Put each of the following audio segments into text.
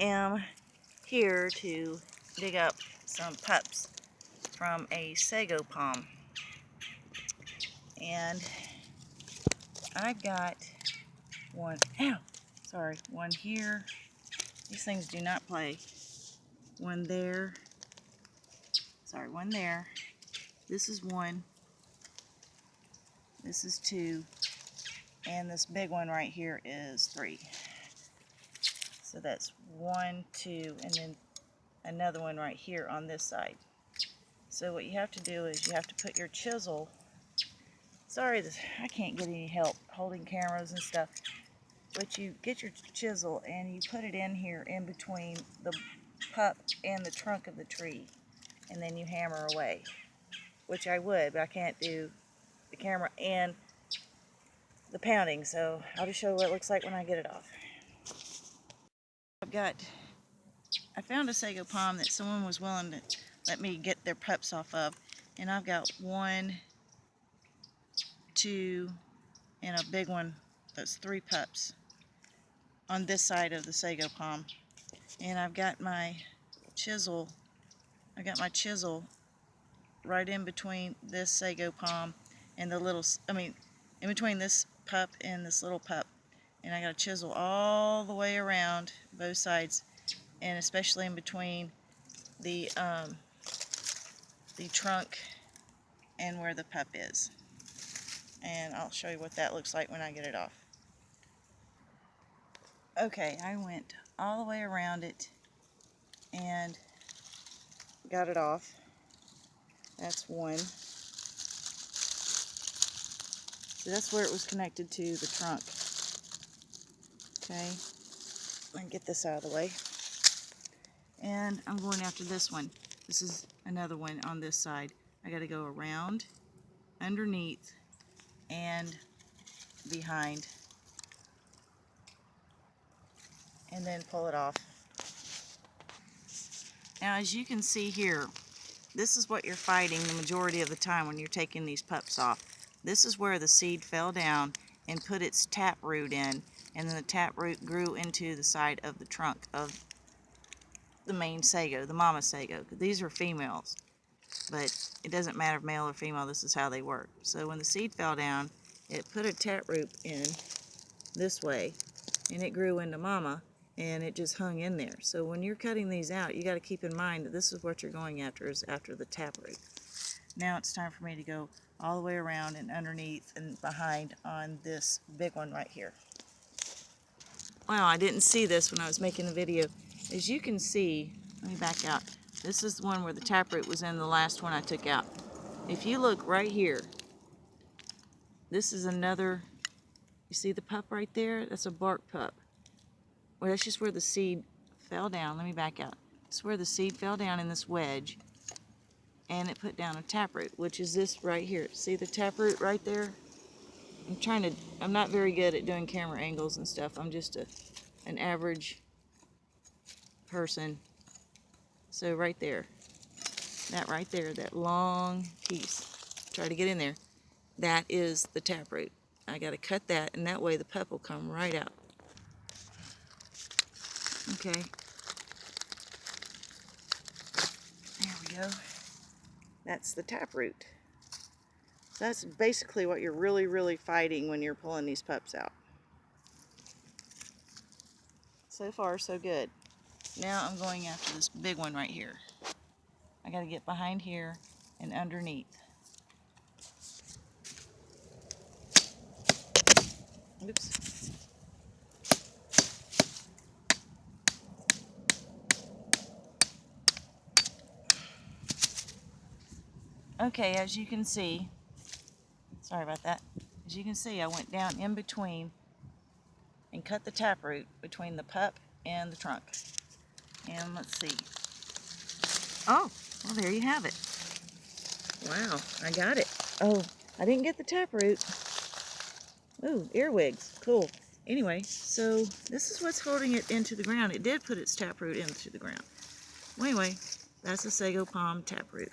am here to dig up some pups from a Sago Palm, and I've got one here. These things do not play. One there, one there. This is one, this is two, and this big one right here is three. So that's 1, 2, and then another one right here on this side. So what you have to do is you have to put your chisel, I can't get any help holding cameras and stuff, but you get your chisel and you put it in here in between the pup and the trunk of the tree, and then you hammer away, which I would, but I can't do the camera and the pounding, so I'll just show you what it looks like when I get it off. I found a Sago Palm that someone was willing to let me get their pups off of, and I've got 1, 2, and a big one. That's 3 pups on this side of the Sago Palm, and I've got my chisel. Right in between this Sago Palm and in between this pup and this little pup, and I got a chisel all the way around both sides, and especially in between the trunk and where the pup is. And I'll show you what that looks like when I get it off. Okay, I went all the way around it and got it off. That's one. So that's where it was connected to the trunk. Okay, I can get this out of the way. And I'm going after this one. This is another one on this side. I got to go around, underneath, and behind, and then pull it off. Now, as you can see here, this is what you're fighting the majority of the time when you're taking these pups off. This is where the seed fell down and put its taproot in, and then the taproot grew into the side of the trunk of the main sago, the mama sago. These are females, but it doesn't matter if male or female, this is how they work. So when the seed fell down, it put a taproot in this way, and it grew into mama, and it just hung in there. So when you're cutting these out, you got to keep in mind that this is what you're going after, is after the taproot. Now it's time for me to go all the way around and underneath and behind on this big one right here. Wow, I didn't see this when I was making the video. As you can see, let me back out. This is the one where the taproot was in the last one I took out. If you look right here, this is another, you see the pup right there? That's a bark pup. Well, that's just where the seed fell down. Let me back out. It's where the seed fell down in this wedge, and it put down a taproot, which is this right here. See the taproot right there? I'm not very good at doing camera angles and stuff. I'm just an average person. So right there, that long piece, try to get in there, that is the taproot. I got to cut that, and that way the pup will come right out. Okay, there we go. That's the taproot. That's basically what you're really fighting when you're pulling these pups out. So far, so good. Now I'm going after this big one right here. I got to get behind here and underneath. Oops. Okay, as you can see, sorry about that. As you can see, I went down in between and cut the taproot between the pup and the trunk. And let's see. Oh, well, there you have it. Wow, I got it. Oh, I didn't get the taproot. Ooh, earwigs, cool. Anyway, so this is what's holding it into the ground. It did put its taproot into the ground. Well, anyway, that's a Sago Palm taproot.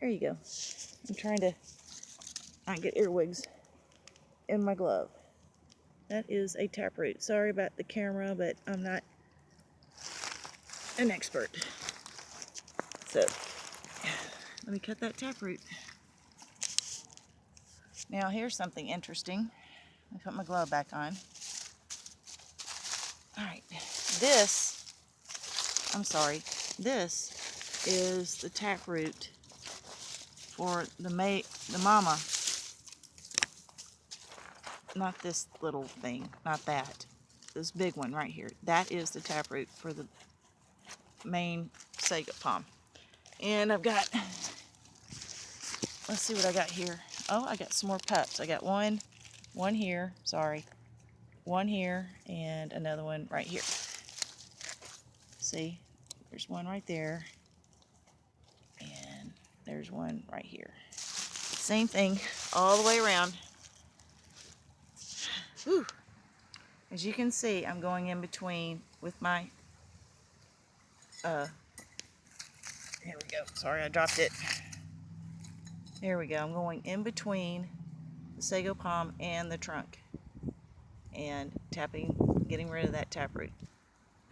There you go. I'm trying to not get earwigs in my glove. That is a taproot. Sorry about the camera, but I'm not an expert. So, let me cut that taproot. Now here's something interesting. Let me put my glove back on. Alright, this is the taproot for the mama. Not this little thing, not that. This big one right here. That is the taproot for the main Sago Palm. And I've got, let's see what I got here. Oh, I got some more pups. I got one here, sorry. One here, and another one right here. See, there's one right there, and there's one right here. Same thing all the way around. Whew. As you can see, I'm going in between with my, here we go. Sorry, I dropped it. There we go. I'm going in between the Sago Palm and the trunk and tapping, getting rid of that taproot.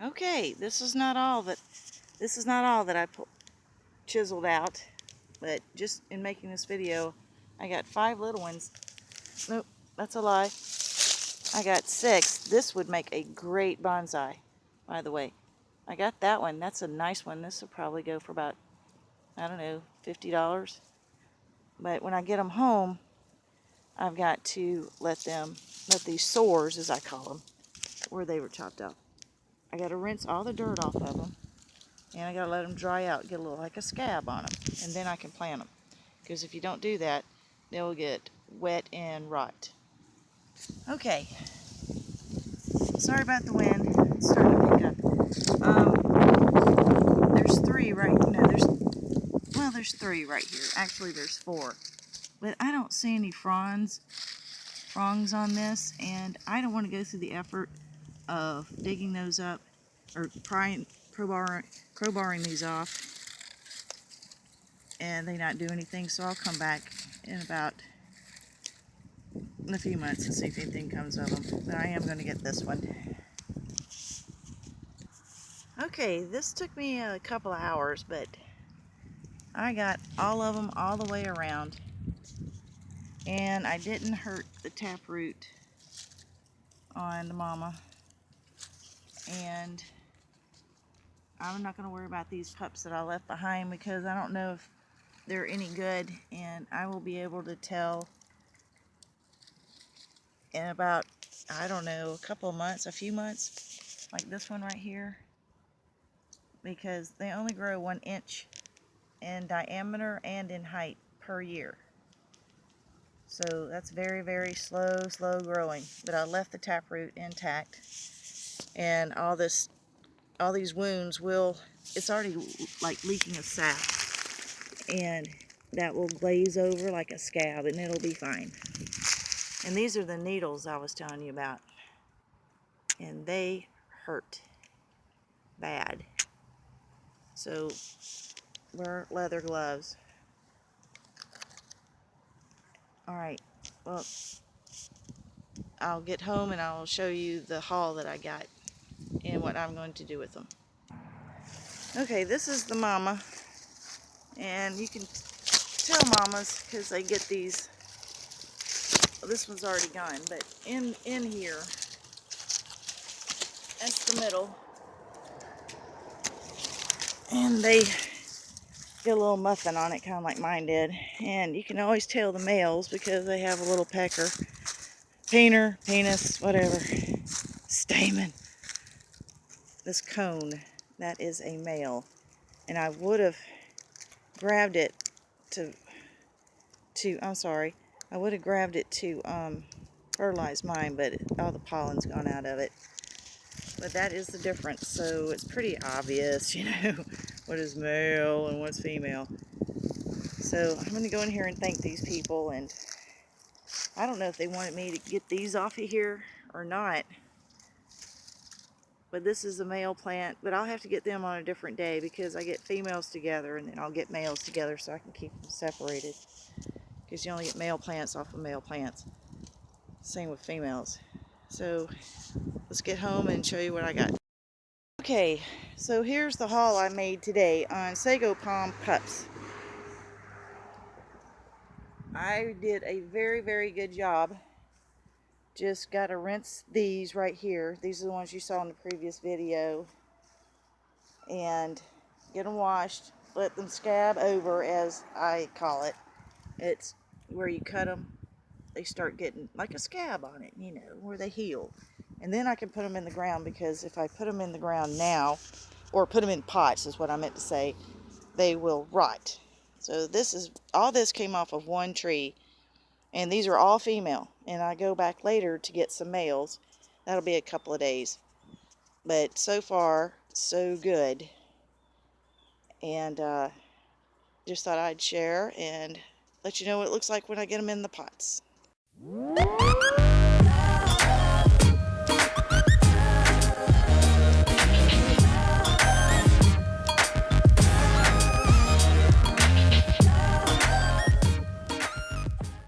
Okay, this is not all that I chiseled out, but just in making this video, I got 5 little ones. Nope, that's a lie. I got 6. This would make a great bonsai, by the way. I got that one. That's a nice one. This will probably go for about, I don't know, $50. But when I get them home, I've got to let these sores, as I call them, where they were chopped out, I got to rinse all the dirt off of them, and I got to let them dry out, get a little like a scab on them, and then I can plant them. Because if you don't do that, they'll get wet and rot. Okay, sorry about the wind. It's starting to pick up. There's 3 right. No, there's 3 right here. Actually, there's 4, but I don't see any fronds on this, and I don't want to go through the effort of digging those up or crowbarring these off, and they not do anything. So I'll come back in a few months and see if anything comes of them. But I am going to get this one. Okay, this took me a couple of hours, but I got all of them all the way around, and I didn't hurt the taproot on the mama. And I'm not going to worry about these pups that I left behind because I don't know if they're any good, and I will be able to tell in about, I don't know, a couple of months, a few months, like this one right here, because they only grow 1 inch in diameter and in height per year. So that's very, very slow growing. But I left the taproot intact, and all these wounds it's already like leaking a sap, and that will glaze over like a scab, and it'll be fine. And these are the needles I was telling you about, and they hurt bad. So wear leather gloves. Alright, well, I'll get home and I'll show you the haul that I got and what I'm going to do with them. Okay, this is the mama, and you can tell mamas because they get these. Well, this one's already gone, but in here, that's the middle, and they get a little muffin on it, kind of like mine did. And you can always tell the males because they have a little pecker, painter, penis, whatever, stamen. This cone, that is a male, and I would have grabbed it I would have grabbed it to fertilize mine, but all the pollen's gone out of it. But that is the difference, so it's pretty obvious, you know, what is male and what's female. So I'm going to go in here and thank these people, and I don't know if they wanted me to get these off of here or not. But this is a male plant, but I'll have to get them on a different day because I get females together and then I'll get males together so I can keep them separated. Because you only get male plants off of male plants. Same with females. So let's get home and show you what I got. Okay, so here's the haul I made today on Sago Palm Pups. I did a very good job. Just got to rinse these right here. These are the ones you saw in the previous video. And get them washed. Let them scab over, as I call it. It's where you cut them, they start getting like a scab on it, you know, where they heal. And then I can put them in the ground, because if I put them in the ground now, or put them in pots is what I meant to say, they will rot. So all this came off of one tree, and these are all female, and I go back later to get some males. That'll be a couple of days, but so far so good. And just thought I'd share and let you know what it looks like when I get them in the pots.